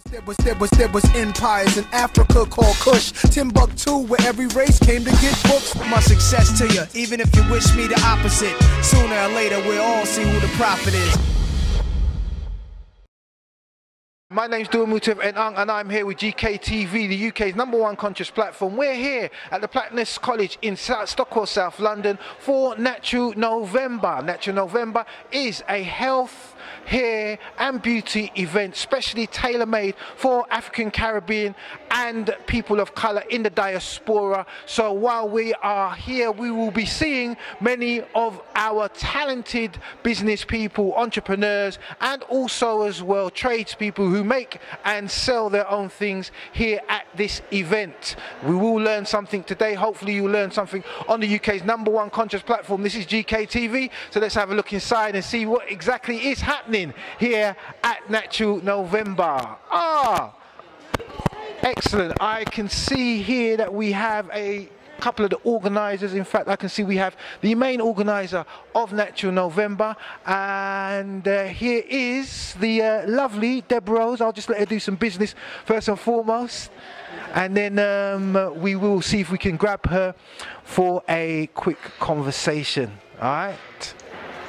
There was empires in Africa called Kush, Timbuktu, where every race came to get books. My success to you, even if you wish me the opposite. Sooner or later, we'll all see who the prophet is. My name's Mutev Enang and I'm here with GKTV, the UK's #1 conscious platform. We're here at the Platinus College in Stockwell, South London for Natural November. Natural November is a health, hair and beauty event specially tailor-made for African, Caribbean and people of colour in the diaspora. So while we are here, we will be seeing many of our talented business people, entrepreneurs and also as well tradespeople who make and sell their own things here at this event. We will learn something today. Hopefully you'll learn something on the UK's #1 conscious platform. This is GKTV, so let's have a look inside and see what exactly is happening here at Natural November. Excellent. I can see here that we have a couple of the organisers. In fact, I can see we have the main organiser of Natural November, and here is the lovely Deb Rose. I'll just let her do some business first and foremost, and then we will see if we can grab her for a quick conversation. All right.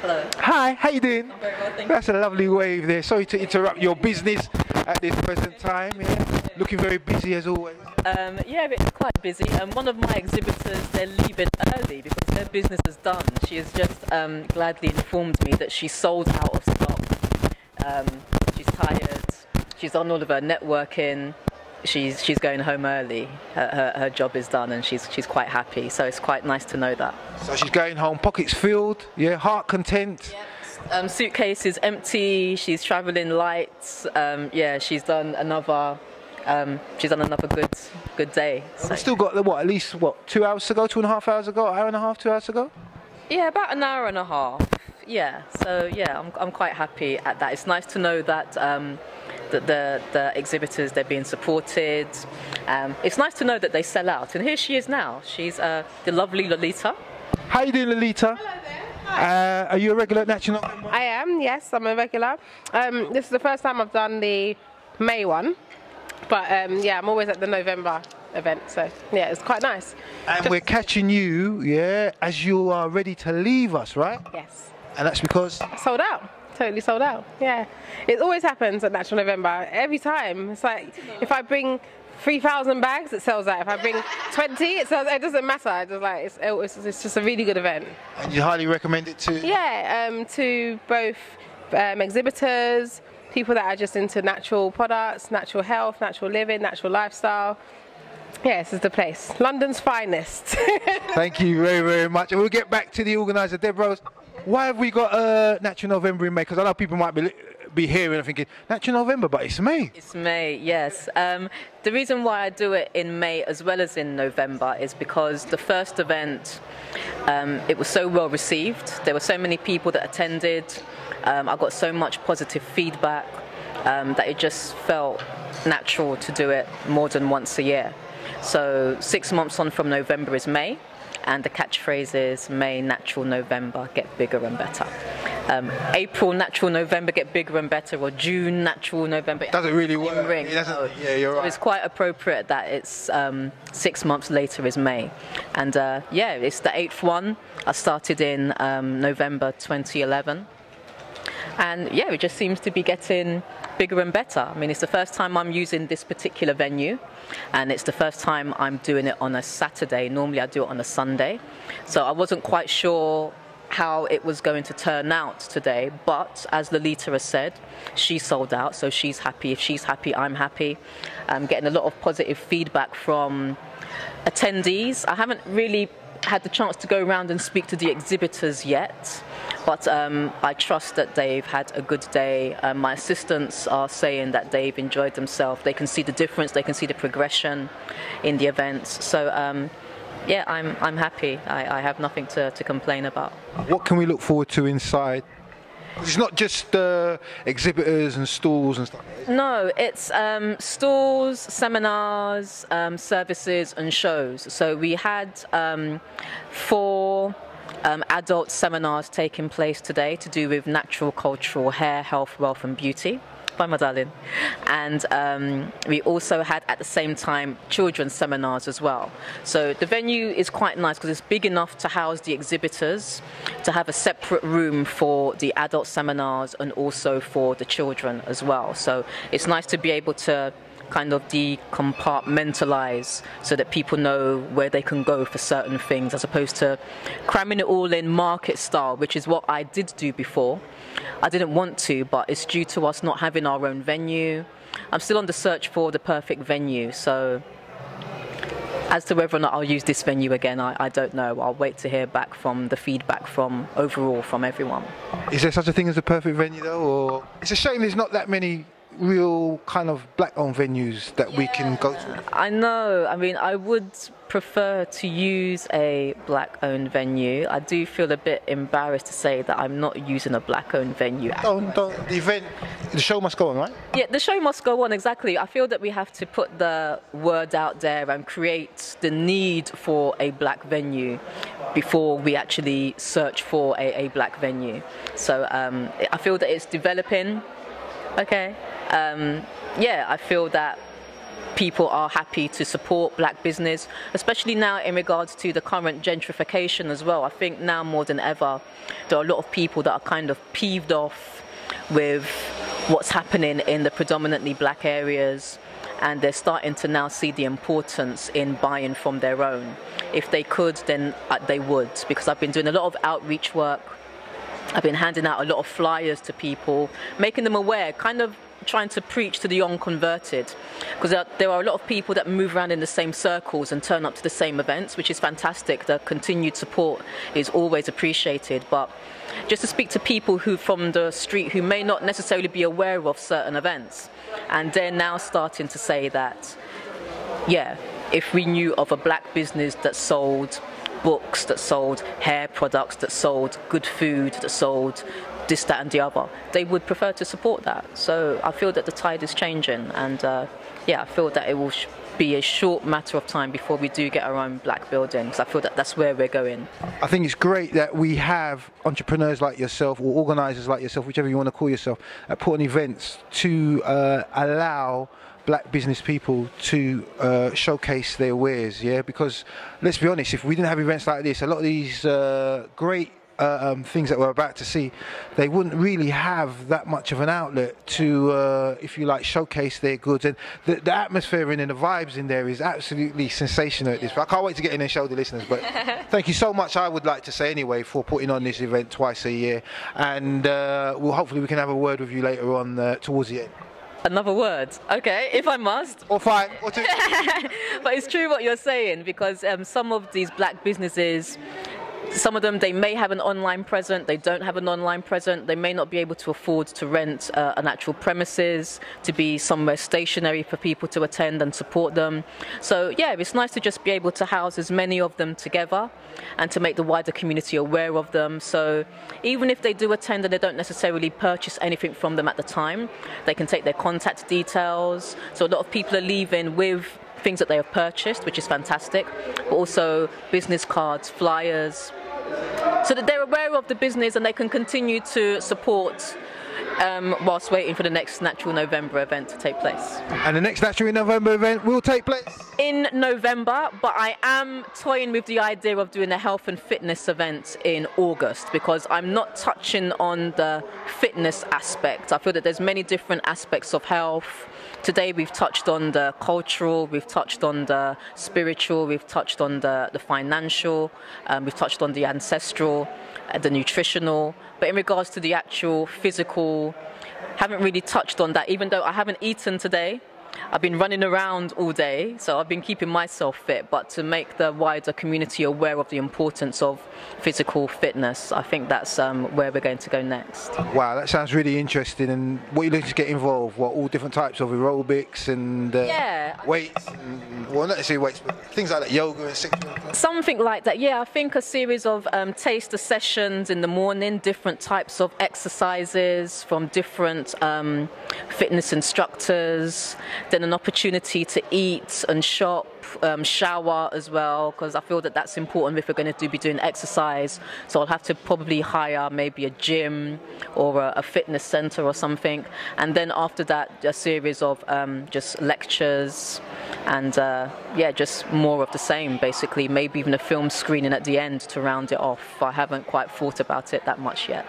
Hello. Hi, how you doing? I'm very well, thank you. That's a lovely wave there. Sorry to interrupt your business at this present time. Yeah. Looking very busy as always. Yeah, it's quite busy. One of my exhibitors, they're leaving early because their business is done. She has just gladly informed me that she's sold out of stock. She's tired. She's on all of her networking. She's going home early. Her job is done and she's quite happy. So it's quite nice to know that. So she's going home, pockets filled, yeah, heart content. Yep. Suitcase is empty. She's travelling light. Yeah, she's done another good day. So. We've still got at least 2 hours to go, 2.5 hours ago, hour and a half, 2 hours to go. Yeah, about an hour and a half. Yeah. So yeah, I'm quite happy at that. It's nice to know that the exhibitors, they're being supported. It's nice to know that they sell out. And here she is now. She's the lovely Lolita. How you doing, Lolita? Hello there. Hi. Are you a regular at Natural November? I am, yes, I'm a regular. This is the first time I've done the May one. But yeah, I'm always at the November event. So yeah, it's quite nice. And we're catching you, yeah, as you are ready to leave us, right? Yes. And that's because? Sold out. Totally sold out. Yeah. It always happens at Natural November. Every time. It's like if I bring 3,000 bags, it sells out. If I bring 20, it sells out. It doesn't matter. It's just a really good event. And you highly recommend it to? Yeah, to both exhibitors, people that are just into natural products, natural health, natural living, natural lifestyle. Yeah, this is the place. London's finest. Thank you very, very much. And we'll get back to the organiser, Deb Rose. Why have we got Natural November in May? Because I know people might be hearing and thinking, Natural November, but it's May. It's May, yes. The reason why I do it in May as well as in November is because the first event, it was so well received. There were so many people that attended. I got so much positive feedback that it just felt natural to do it more than once a year. So 6 months on from November is May. And the catchphrase is May, Natural November, get bigger and better. April, Natural November, get bigger and better, or June, Natural November. It doesn't really work. Ring. Yeah, you're right. So it's quite appropriate that it's 6 months later is May. And yeah, it's the 8th one. I started in November 2011. And yeah, it just seems to be getting bigger and better. I mean, it's the first time I'm using this particular venue, and it's the first time I'm doing it on a Saturday. Normally I do it on a Sunday. So I wasn't quite sure how it was going to turn out today, but as Lolita has said, she sold out, so she's happy. If she's happy, I'm happy. I'm getting a lot of positive feedback from attendees. I haven't really had the chance to go around and speak to the exhibitors yet, but I trust that they've had a good day. My assistants are saying that they've enjoyed themselves. They can see the difference, they can see the progression in the events. So yeah, I'm happy. I have nothing to complain about. What can we look forward to inside? It's not just exhibitors and stalls and stuff. No, it's stalls, seminars, services and shows. So we had 4 adult seminars taking place today to do with natural, cultural, hair, health, wealth and beauty. Bye, my darling. And we also had, at the same time, children's seminars as well. So the venue is quite nice because it's big enough to house the exhibitors, to have a separate room for the adult seminars and also for the children as well. So it's nice to be able to kind of decompartmentalize so that people know where they can go for certain things, as opposed to cramming it all in market style, which is what I did do before. I didn't want to, but it's due to us not having our own venue. I'm still on the search for the perfect venue, so as to whether or not I'll use this venue again, I don't know. I'll wait to hear back from the feedback from overall from everyone. Is there such a thing as a perfect venue though, or it's a shame there's not that many real kind of black-owned venues that we can go to? I know. I mean, I would prefer to use a black-owned venue. I do feel a bit embarrassed to say that I'm not using a black-owned venue. Don't. The show must go on, right? Yeah, the show must go on, exactly. I feel that we have to put the word out there and create the need for a black venue before we actually search for a black venue. So I feel that it's developing. Okay. Yeah, I feel that people are happy to support black business, especially now in regards to the current gentrification as well. I think now more than ever, there are a lot of people that are kind of peeved off with what's happening in the predominantly black areas, and they're starting to now see the importance in buying from their own. If they could, then they would, because I've been doing a lot of outreach work. I've been handing out a lot of flyers to people, making them aware, kind of trying to preach to the unconverted, because there are a lot of people that move around in the same circles and turn up to the same events, which is fantastic. The continued support is always appreciated, but just to speak to people who from the street who may not necessarily be aware of certain events, and they're now starting to say that, yeah, if we knew of a black business that sold books, that sold hair products, that sold good food, that sold this, that and the other, they would prefer to support that. So I feel that the tide is changing, and yeah, I feel that it will be a short matter of time before we do get our own black building, because I feel that that's where we're going. I think it's great that we have entrepreneurs like yourself, or organisers like yourself, whichever you want to call yourself, at putting events to allow black business people to showcase their wares, yeah? Because let's be honest, if we didn't have events like this, a lot of these great things that we're about to see, they wouldn't really have that much of an outlet to, if you like, showcase their goods. And the atmosphere and the vibes in there is absolutely sensational at this. But I can't wait to get in and show the listeners. But thank you so much, I would like to say anyway, for putting on this event twice a year. And hopefully we can have a word with you later on towards the end. Another word, okay, if I must. Or fine, or two. But it's true what you're saying, because some of these black businesses, some of them, they may have an online presence, they don't have an online presence, they may not be able to afford to rent an actual premises, to be somewhere stationary for people to attend and support them. So yeah, it's nice to just be able to house as many of them together and to make the wider community aware of them. So even if they do attend and they don't necessarily purchase anything from them at the time, they can take their contact details. So a lot of people are leaving with things that they have purchased, which is fantastic, but also business cards, flyers, so that they're aware of the business and they can continue to support whilst waiting for the next Natural November event to take place. And the next Natural November event will take place? In November, but I am toying with the idea of doing a health and fitness event in August, because I'm not touching on the fitness aspect. I feel that there's many different aspects of health. Today we've touched on the cultural, we've touched on the spiritual, we've touched on the financial, we've touched on the ancestral, the nutritional, but in regards to the actual physical, haven't really touched on that, even though I haven't eaten today. I've been running around all day, so I've been keeping myself fit, but to make the wider community aware of the importance of physical fitness, I think that's where we're going to go next. Wow, that sounds really interesting. And what are you looking to get involved? What, all different types of aerobics and weights? And, well, not necessarily weights, but things like that, yoga and something like that, yeah. I think a series of taster sessions in the morning, different types of exercises from different fitness instructors, then an opportunity to eat and shop, shower as well, because I feel that that's important if we're going to be doing exercise. So I'll have to probably hire maybe a gym or a fitness center or something, and then after that a series of just lectures and yeah, just more of the same basically, maybe even a film screening at the end to round it off. I haven't quite thought about it that much yet.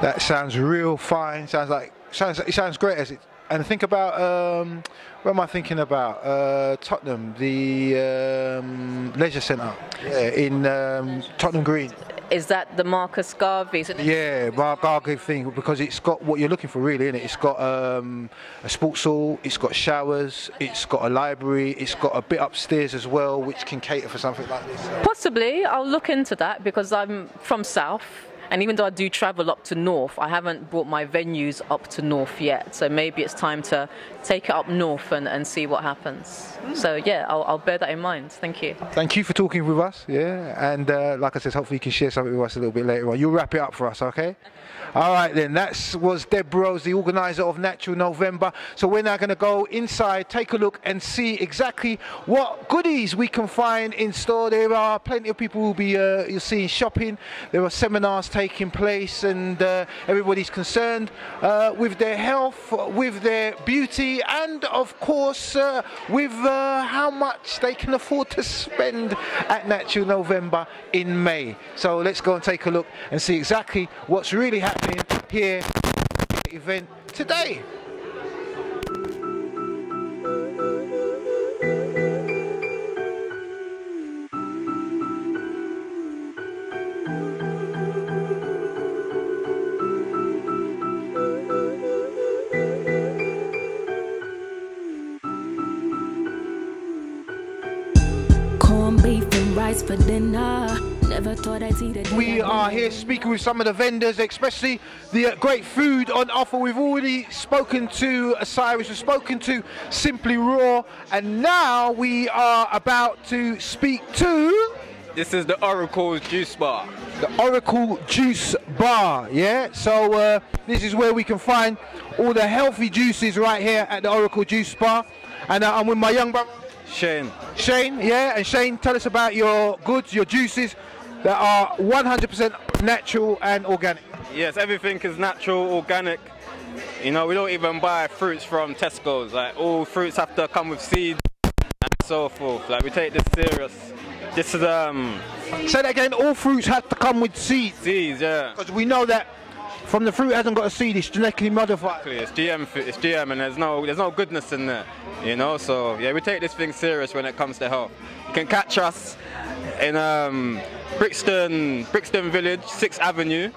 That sounds real fine. It sounds great. As it, and think about what am I thinking about? Tottenham, the leisure centre, yeah, in Tottenham Green. Is that the Marcus Garvey? Yeah, Garvey thing, because it's got what you're looking for really, isn't it? It's got a sports hall, it's got showers, it's got a library, it's got a bit upstairs as well, which can cater for something like this. Possibly, I'll look into that because I'm from South. And even though I do travel up to North, I haven't brought my venues up to North yet. So maybe it's time to take it up North and see what happens. So yeah, I'll bear that in mind. Thank you. Thank you for talking with us. Yeah, and like I said, hopefully you can share something with us a little bit later on. You'll wrap it up for us, okay? All right then, that was Deb Rose, the organiser of Natural November. So we're now going to go inside, take a look and see exactly what goodies we can find in store. There are plenty of people who will be you'll see shopping. There are seminars taking place, and everybody's concerned with their health, with their beauty, and of course with how much they can afford to spend at Natural November in May. So let's go and take a look and see exactly what's really happening here at the event today. Corned beef and rice for dinner. Never thought I'd see the day. We are here speaking with some of the vendors, especially the great food on offer. We've already spoken to Cyrus, we've spoken to Simply Raw, and now we are about to speak to... This is the Oracle Juice Bar. The Oracle Juice Bar, yeah? So this is where we can find all the healthy juices right here at the Oracle Juice Bar. And I'm with my young brother. Shane. Shane, yeah? And Shane, tell us about your goods, your juices that are 100% natural and organic. Yes, everything is natural, organic. You know, we don't even buy fruits from Tesco's. Like, all fruits have to come with seeds and so forth. Like, we take this serious. This is Say that again. All fruits have to come with seeds. Seeds, yeah. Because we know that from the fruit hasn't got a seed, it's genetically modified. It's GM, and there's no goodness in there. You know, so yeah, we take this thing serious when it comes to health. You can catch us in Brixton Village, 6th Avenue.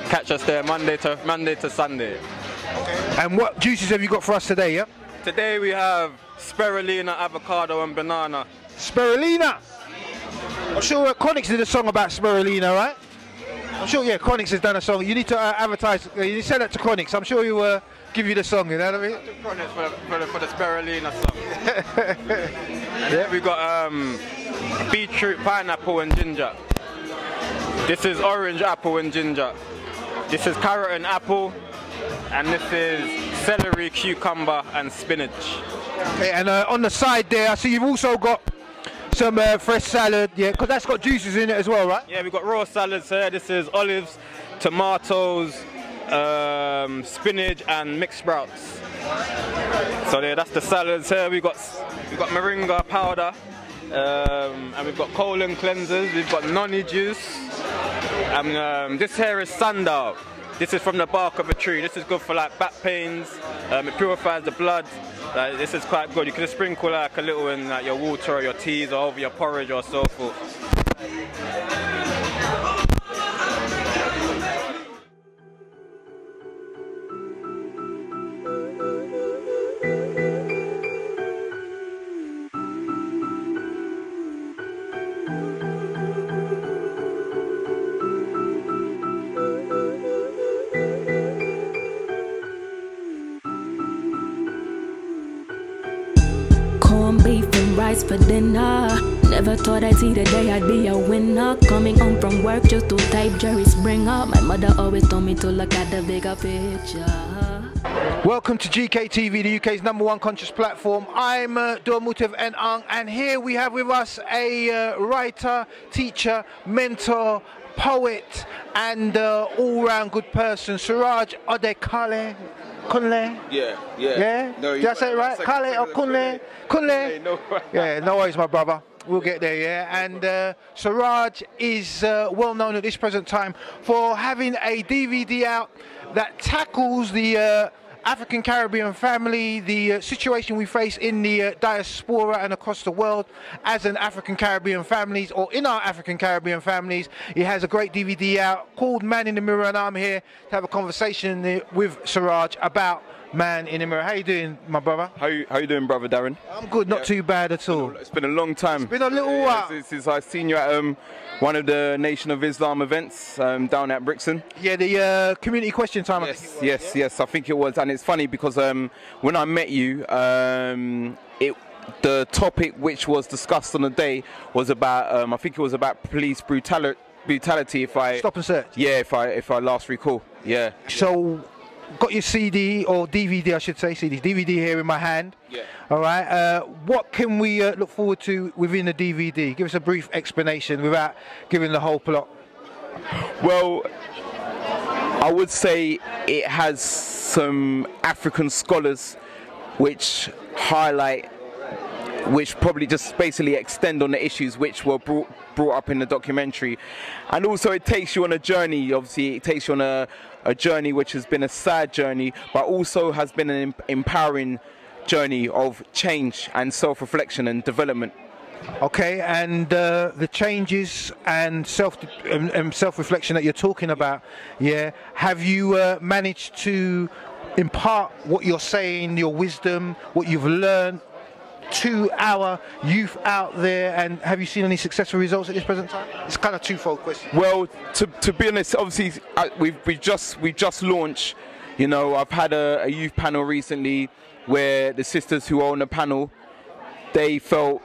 Catch us there Monday to Sunday. And what juices have you got for us today, yeah? Today we have spirulina, avocado and banana. Spirulina! I'm sure Chronix did a song about spirulina, right? I'm sure, yeah, Chronix has done a song. You need to advertise, you need to send that to Chronix. I'm sure he will give you the song, you know what I mean? Chronix for the spirulina song. Yeah, we've got beetroot, pineapple and ginger. This is orange, apple and ginger. This is carrot and apple. And this is celery, cucumber and spinach. Okay, and on the side there, I see you've also got some fresh salad, yeah, because that's got juices in it as well, right? Yeah, we've got raw salads here. This is olives, tomatoes, spinach and mixed sprouts. So yeah, that's the salads here. We've got moringa powder, and we've got colon cleansers. We've got noni juice, and this here is sundial. This is from the bark of a tree. This is good for like back pains. It purifies the blood. This is quite good. You can sprinkle like a little in like your water or your teas or over your porridge or so forth. Corned beef and rice for dinner. Never thought I'd see the day I'd be a winner. Coming home from work just to type Jerry Springer. My mother always told me to look at the bigger picture. Welcome to GKTV, the UK's #1 conscious platform. I'm Dua Mutev Ang, and here we have with us a writer, teacher, mentor, poet, and all-round good person, Suraj Odekale. Kunle? Yeah? No, did I say it right? Kale or Kunle? Kunle? No. Yeah, no worries, my brother. We'll get there, yeah. And Suraj is well known at this present time for having a DVD out that tackles the African Caribbean family, the situation we face in the diaspora and across the world as an African Caribbean families, or in our African Caribbean families. He has a great DVD out called Man in the Mirror, and I'm here to have a conversation with Suraj about Man in the Mirror. How you doing, my brother? How you doing, brother Darren? I'm good, not too bad at all. It's been a long time. It's been a little while. Since I've seen you at one of the Nation of Islam events down at Brixton. Yeah, the community question time. Yes, I think it was. And it's funny because when I met you, the topic which was discussed on the day was about, I think it was about police brutality. Stop and search. Yeah, if I last recall. Yeah. So, got your CD, or DVD I should say, DVD here in my hand. Yeah. All right. What can we look forward to within the DVD? Give us a brief explanation without giving the whole plot. Well, I would say it has some African scholars which highlight, which probably just basically extend on the issues which were brought up in the documentary. And also it takes you on a journey. Obviously it takes you on a journey which has been a sad journey, but also has been an empowering journey of change and self-reflection and development. Okay, and the changes and self-reflection that you're talking about, yeah, have you managed to impart what you're saying, your wisdom, what you've learned to our youth out there, and have you seen any successful results at this present time? It's kind of a twofold question. Well, to be honest, obviously we just launched. You know, I've had a youth panel recently where the sisters who are on the panel, they felt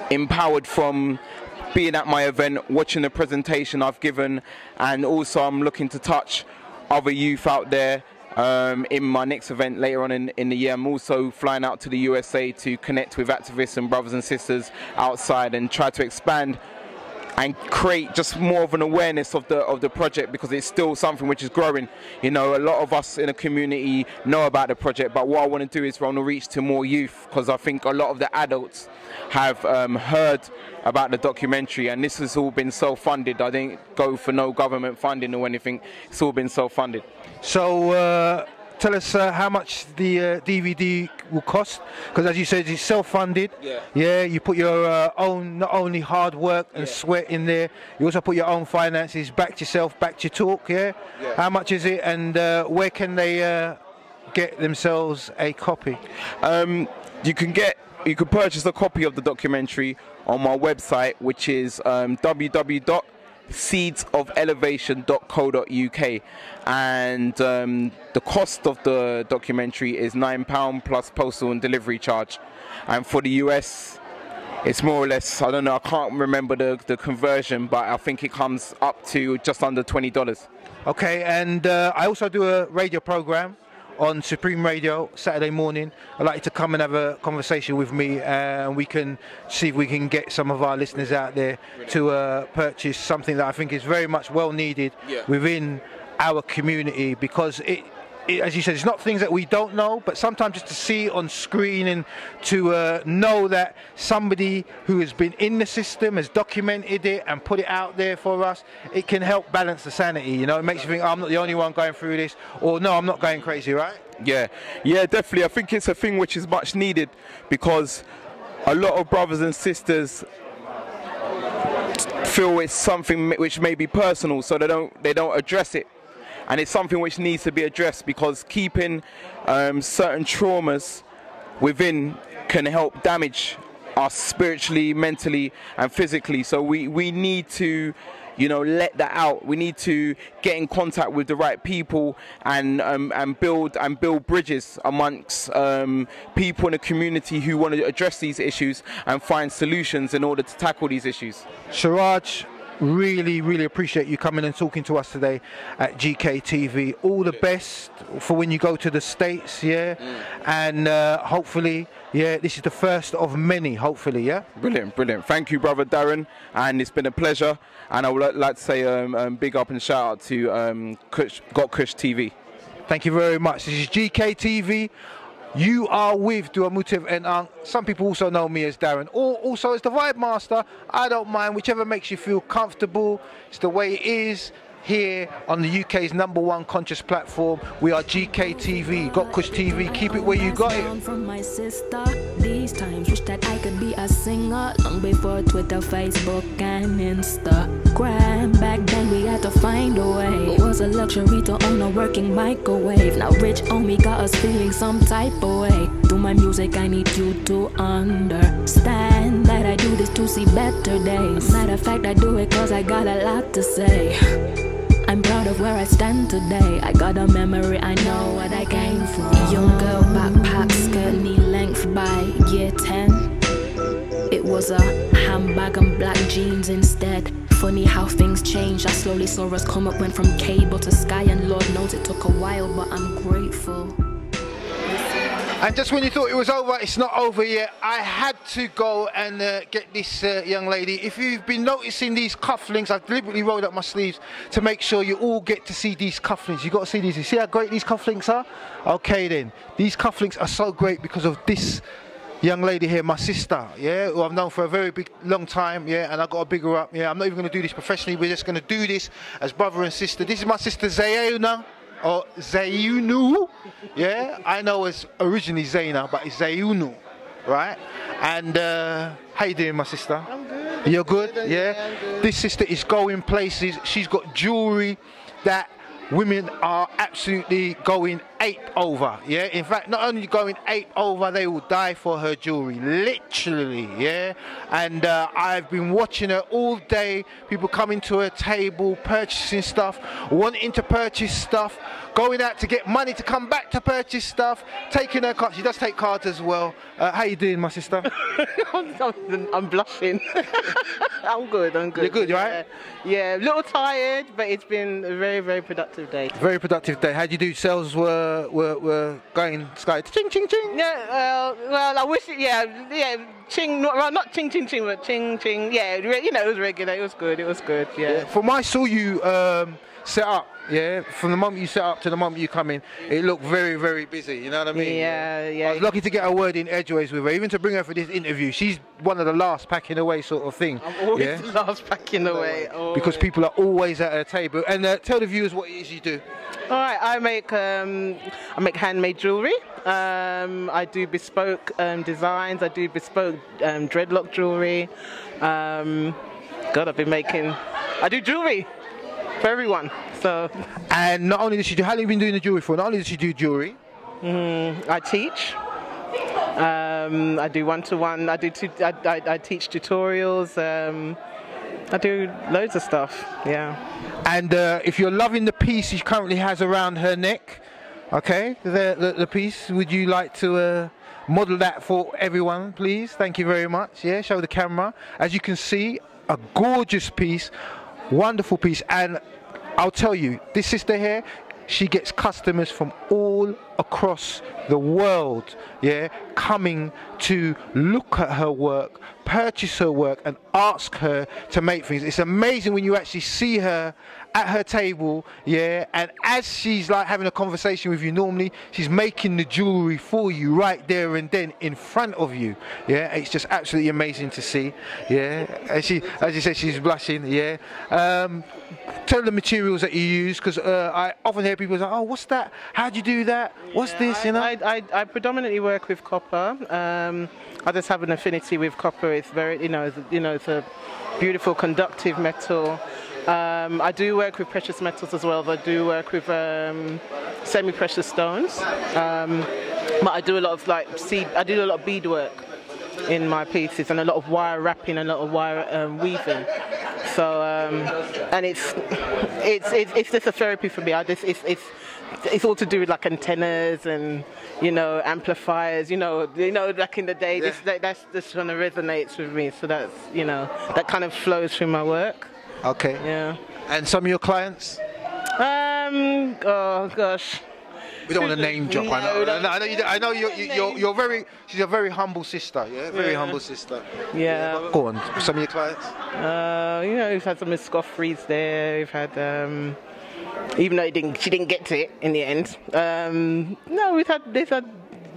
empowered from being at my event, watching the presentation I've given, and also I'm looking to touch other youth out there. In my next event later on in the year, I'm also flying out to the USA to connect with activists and brothers and sisters outside and try to expand and create just more of an awareness of the project, because it's still something which is growing. You know, a lot of us in the community know about the project, but what I want to do is I want to reach to more youth, because I think a lot of the adults have heard about the documentary, and this has all been self-funded. I didn't go for no government funding or anything. It's all been self-funded. So tell us how much the DVD will cost, because as you said, it's self-funded. Yeah, you put your own, not only hard work and sweat in there, you also put your own finances, backed yourself, backed your talk. How much is it, and where can they get themselves a copy? You can purchase a copy of the documentary on my website, which is www.seedsofElevation.co.uk, and the cost of the documentary is £9 plus postal and delivery charge, and for the US it's more or less, I don't know, I can't remember the conversion, but I think it comes up to just under $20. Okay, and I also do a radio program on Supreme Radio Saturday morning. I'd like you to come and have a conversation with me, and we can see if we can get some of our listeners out there to purchase something that I think is very much well needed within our community, because it, as you said, it's not things that we don't know, but sometimes just to see it on screen and to know that somebody who has been in the system has documented it and put it out there for us, it can help balance the sanity. You know, it makes you think, oh, I'm not the only one going through this, or no, I'm not going crazy, right? Yeah, definitely. I think it's a thing which is much needed, because a lot of brothers and sisters feel it's something which may be personal, so they don't address it. And it's something which needs to be addressed, because keeping certain traumas within can help damage us spiritually, mentally and physically. So we need to, you know, let that out. We need to get in contact with the right people and build bridges amongst people in the community who want to address these issues and find solutions in order to tackle these issues. Suraj, really, really appreciate you coming and talking to us today at GKTV. All the best for when you go to the States, yeah? And hopefully, yeah, this is the first of many, hopefully, yeah? Brilliant, brilliant. Thank you, brother Darren, and it's been a pleasure. And I would like to say big up and shout out to Got Kush TV. Thank you very much. This is GKTV. You are with Dua Mutiv and Ang. Some people also know me as Darren, or also as the Vibe Master. I don't mind, whichever makes you feel comfortable. It's the way it is here on the UK's #1 conscious platform. We are GKTV, Got Kush TV. Keep it where you got it. From my sister, these times wish that I could be a singer long before Twitter, Facebook, and Instagram. Back then we had to find a way. It was a luxury to own a working microwave. Now rich only got us feeling some type of way. Through my music, I need you to understand that I do this to see better days. Matter of fact, I do it cause I got a lot to say. I'm proud of where I stand today. I got a memory, I know what I came from. Young girl, backpack, skirt, knee length by year 10. It was a handbag and black jeans instead. Funny how things change. I slowly saw us come up, went from cable to sky, and Lord knows it took a while, but I'm grateful. And just when you thought it was over, it's not over yet. I had to go and get this young lady. If you've been noticing these cufflinks, I've deliberately rolled up my sleeves to make sure you all get to see these cufflinks. You've got to see these. You see how great these cufflinks are? Okay then. These cufflinks are so great because of this young lady here, my sister, yeah, who I've known for a very long time, yeah, and I've got to big her up, yeah. I'm not even going to do this professionally. We're just going to do this as brother and sister. This is my sister Zayuna. Or Zayunu, yeah, I know it's originally Zaina, but it's Zayunu, right? And how you doing, my sister? I'm good. You're good, yeah? I'm good. This sister is going places. She's got jewelry that women are absolutely going ape over, yeah? In fact, not only going ape over, they will die for her jewelry, literally, yeah? And I've been watching her all day. People coming to her table, purchasing stuff, wanting to purchase stuff, going out to get money to come back to purchase stuff, taking her card. She does take cards as well. How you doing, my sister? I'm blushing. I'm good, I'm good. You're good, you right? Yeah, a little tired, but it's been a very, very productive day. Very productive day. How'd you do? Sales were going sky ching ching ching. Yeah, well, I wish it, yeah, ching, not ching ching ching, but ching ching. Yeah, you know, it was regular. It was good. Yeah. From I saw you set up, yeah, from the moment you set up to the moment you come in, it looked very, very busy, you know what I mean? Yeah. I was lucky to get a word in edgeways with her, even to bring her for this interview. She's one of the last packing away sort of thing. I'm always the last packing away. Always. Because people are always at her table. And tell the viewers what it is you do. All right, I make handmade jewelry. I do bespoke designs. I do bespoke dreadlock jewelry. God, I do jewelry for everyone. So. And not only does she do, how long have you been doing the jewelry for? Not only does she do jewelry. I teach. I do one-to-one. I teach tutorials. I do loads of stuff. Yeah. And if you're loving the piece she currently has around her neck, okay, the piece, would you like to model that for everyone, please? Thank you very much. Yeah, show the camera. As you can see, a gorgeous piece, wonderful piece. And I'll tell you, this sister here, she gets customers from all across the world, yeah, coming to look at her work, purchase her work, and ask her to make things. It's amazing when you actually see her at her table, yeah, and as she's like having a conversation with you, normally she's making the jewelry for you right there and then in front of you, yeah. It's just absolutely amazing to see, yeah. And she, as you said, she's blushing, yeah. Tell the materials that you use, because I often hear people say, "Oh, what's that? How do you do that? What's this?" You know. I predominantly work with copper. I just have an affinity with copper. It's very, it's a beautiful conductive metal. I do work with precious metals as well. I do work with semi-precious stones. But I do a lot of beadwork in my pieces, and a lot of wire wrapping, and a lot of wire weaving. So and it's just a therapy for me. It's all to do with like antennas and amplifiers. Back in the day, that's just kind of resonates with me. So that's that kind of flows through my work. Okay. Yeah. And some of your clients? Oh gosh. We don't want to name drop. I know you're very. She's a very humble sister. Yeah, very humble sister. Yeah. Go on. Some of your clients. You know, we've had some Miss Scoffreys there. We've had, even though she didn't get to it in the end. No, there's had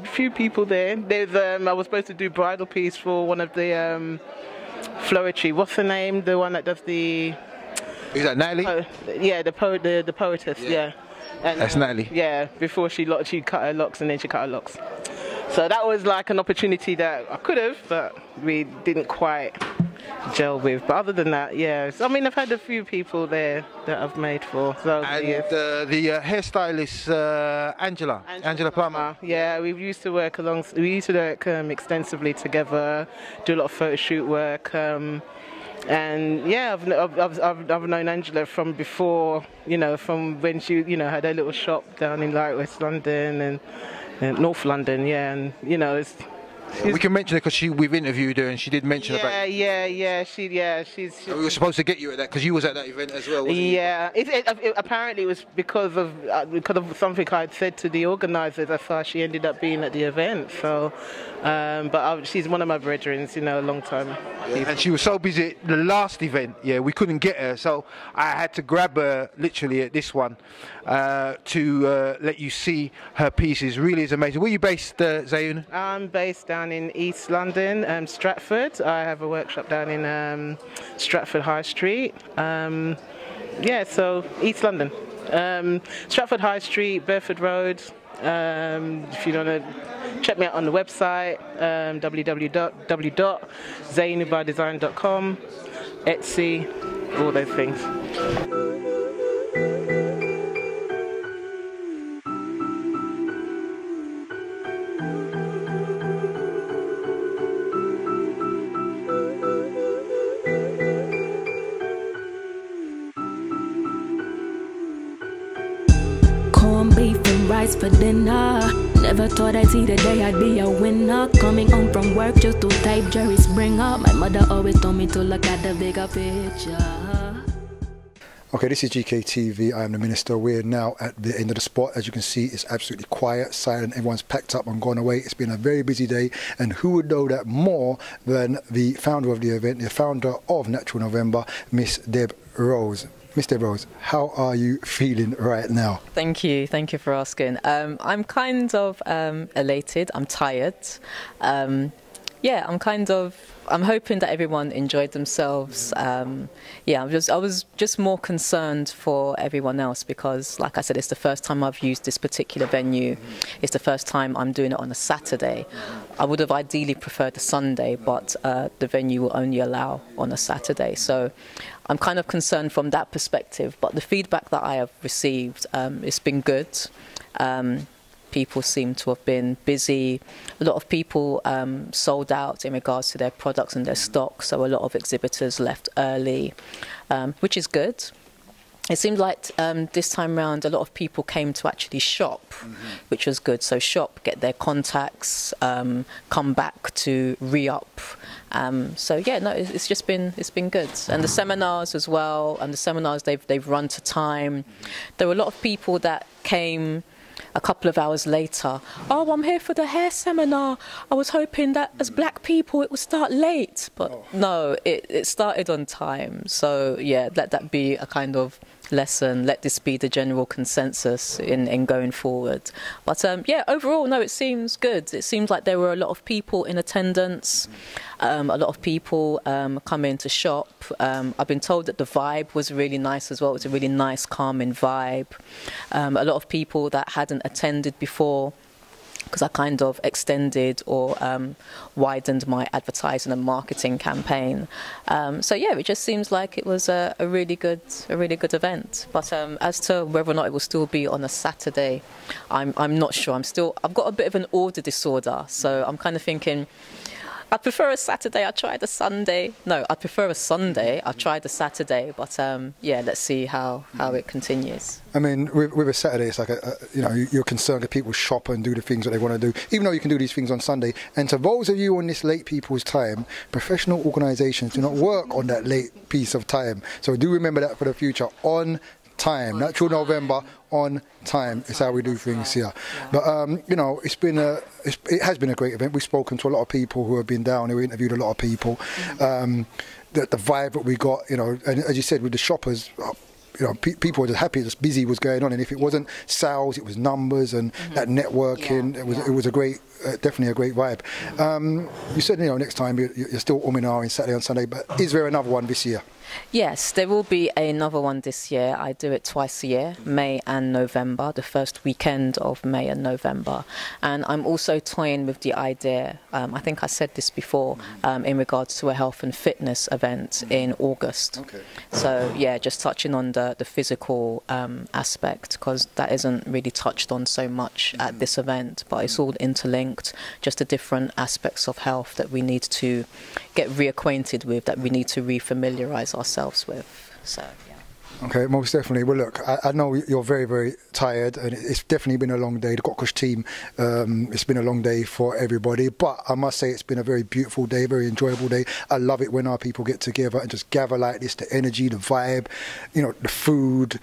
a few people there. There's I was supposed to do bridal piece for one of the Floetry. What's her name? The one that does the. Is that Natalie? Yeah, the poetess. Yeah. And, that's Natalie. Yeah, before she cut her locks and then she cut her locks. So that was like an opportunity that I could have, but we didn't quite gel with. But other than that, yeah. I mean, I've had a few people there that I've made for. So, and the hairstylist Angela Plummer. Yeah, we used to work extensively together, do a lot of photo shoot work. And yeah, I've known Angela from before, you know, from when she, you know, had her little shop down in like West London and North London, yeah, and you know, we can mention it because we've interviewed her and she did mention about. She's. We were supposed to get you at that because you was at that event as well. Wasn't you? Apparently it was because of something I'd said to the organisers. That's why she ended up being at the event. So, she's one of my brethren, you know, a long time. Yeah. And she was so busy at the last event. Yeah, we couldn't get her, so I had to grab her literally at this one to let you see her pieces. Really is amazing. Where are you based, Zayun? I'm based down in East London, Stratford. I have a workshop down in Stratford High Street. So East London. Stratford High Street, Burford Road. If you want to check me out on the website, www.zayunubardesign.com, Etsy, all those things. Rice for dinner. Never thought I'd see the day I'd be a winner. Coming home from work just to type Jerry Springer. My mother always told me to look at the bigger picture. Okay, this is GKTV. I am the Minister. We're now at the end of the spot. As you can see, it's absolutely quiet, silent. Everyone's packed up and gone away. It's been a very busy day. And who would know that more than the founder of the event, the founder of Natural November, Miss Deb Rose. Miss Deb Rose, how are you feeling right now? Thank you for asking. I'm kind of elated. I'm tired. I'm hoping that everyone enjoyed themselves. I was just more concerned for everyone else because, like I said, it's the first time I've used this particular venue. It's the first time I'm doing it on a Saturday. I would have ideally preferred a Sunday, but the venue will only allow on a Saturday. So I'm kind of concerned from that perspective. But the feedback that I have received, it's been good. People seem to have been busy. A lot of people sold out in regards to their products and their stock, so a lot of exhibitors left early, which is good. It seemed like this time round a lot of people came to actually shop, which was good. So shop, get their contacts, come back to re-up. It's been good. And the seminars as well, and the seminars they've run to time. There were a lot of people that came a couple of hours later. Oh, I'm here for the hair seminar. I was hoping that as black people it would start late, but no, it started on time. So yeah, let that be a kind of lesson. Let this be the general consensus in going forward. But overall, no, it seems good. It seems like there were a lot of people in attendance, a lot of people coming to shop. I've been told that the vibe was really nice as well. It was a really nice, calming vibe. A lot of people that hadn't attended before, because I kind of extended or widened my advertising and marketing campaign. It just seems like it was a really good event. But as to whether or not it will still be on a Saturday, I'm not sure. I've got a bit of an order disorder, so I'm kind of thinking, I prefer a Saturday. I tried a Sunday. No, I prefer a Sunday. I tried a Saturday, but yeah, let's see how it continues. I mean, with a Saturday, it's like you're concerned that people shop and do the things that they want to do, even though you can do these things on Sunday. And to those of you on this late people's time, professional organisations do not work on that late piece of time. So do remember that for the future. On time, Natural November, on time is how we do things here. But it has been a great event. We've spoken to a lot of people who have been down here. We interviewed a lot of people. The vibe that we got, and as you said, with the shoppers, people were just happy, just busy was going on, and if it wasn't sales, it was numbers and that networking. It was a great, definitely a great vibe. You said next time you're still in Saturday and Sunday, but is there another one this year? Yes, there will be another one this year. I do it twice a year, May and November, the first weekend of May and November. And I'm also toying with the idea, I think I said this before, in regards to a health and fitness event in August. Okay. So yeah, just touching on the physical aspect, because that isn't really touched on so much at this event, but it's all interlinked, just the different aspects of health that we need to get reacquainted with, that we need to refamiliarize ourselves with. So yeah. Okay, most definitely. Well, look, I know you're very, very tired, and it's definitely been a long day. The Gotkush team, it's been a long day for everybody, but I must say it's been a very beautiful day, very enjoyable day. I love it when our people get together and just gather like this, the energy, the vibe, the food,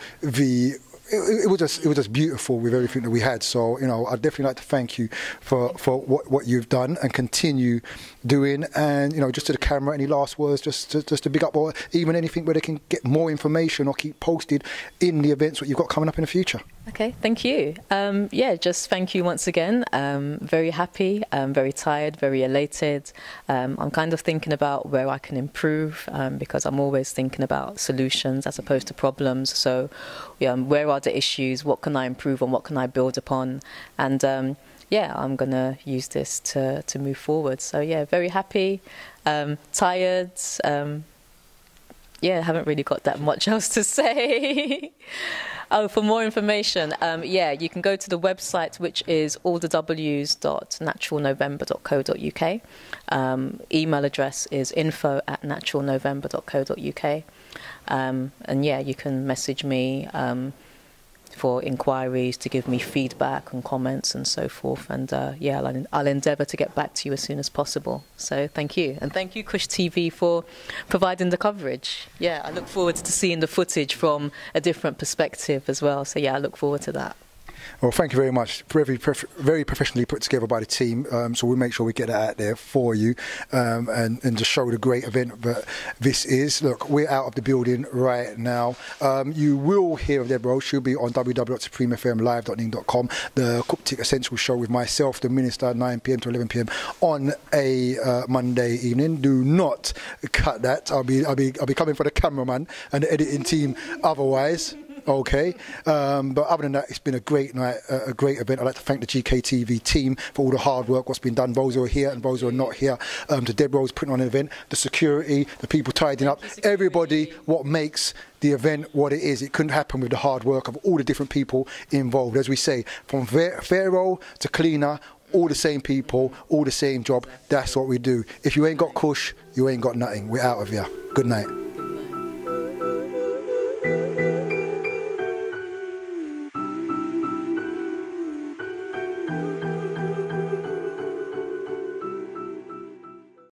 it was just beautiful with everything that we had. So I'd definitely like to thank you for what you've done and continue doing. And just to the camera, any last words, just to big up, or even anything where they can get more information or keep posted in the events what you've got coming up in the future. Okay, thank you. Yeah, just thank you once again. Very happy, very tired, very elated. I'm kind of thinking about where I can improve, because I'm always thinking about solutions as opposed to problems. So where are the issues? What can I improve on? What can I build upon? And yeah, I'm going to use this to move forward. So yeah, very happy, tired. Yeah, I haven't really got that much else to say. Oh, for more information, yeah, you can go to the website, which is allthews.naturalnovember.co.uk. Email address is info@naturalnovember.co.uk. And yeah, you can message me for inquiries, to give me feedback and comments and so forth. And yeah, I'll endeavour to get back to you as soon as possible. So thank you. And thank you, Kush TV, for providing the coverage. Yeah, I look forward to seeing the footage from a different perspective as well. So yeah, I look forward to that. Well, thank you very much. Very professionally put together by the team. So we'll make sure we get that out there for you, and just show the great event that this is. Look, we're out of the building right now. You will hear of Deborah. She'll be on www.supremefmlive.ning.com. The Cuptic Essential show with myself, the Minister, 9 p.m. to 11 p.m. on a Monday evening. Do not cut that. I'll be coming for the cameraman and the editing team otherwise. Okay, but other than that, it's been a great night, a great event. I'd like to thank the GKTV team for all the hard work, what's been done. Those who are here and those who are not here. To Deborah who's putting on an event, the security, the people tidying up, everybody, what makes the event what it is. It couldn't happen with the hard work of all the different people involved. As we say, from Pharaoh to cleaner, all the same people, all the same job. That's what we do. If you ain't got Kush, you ain't got nothing. We're out of here. Good night.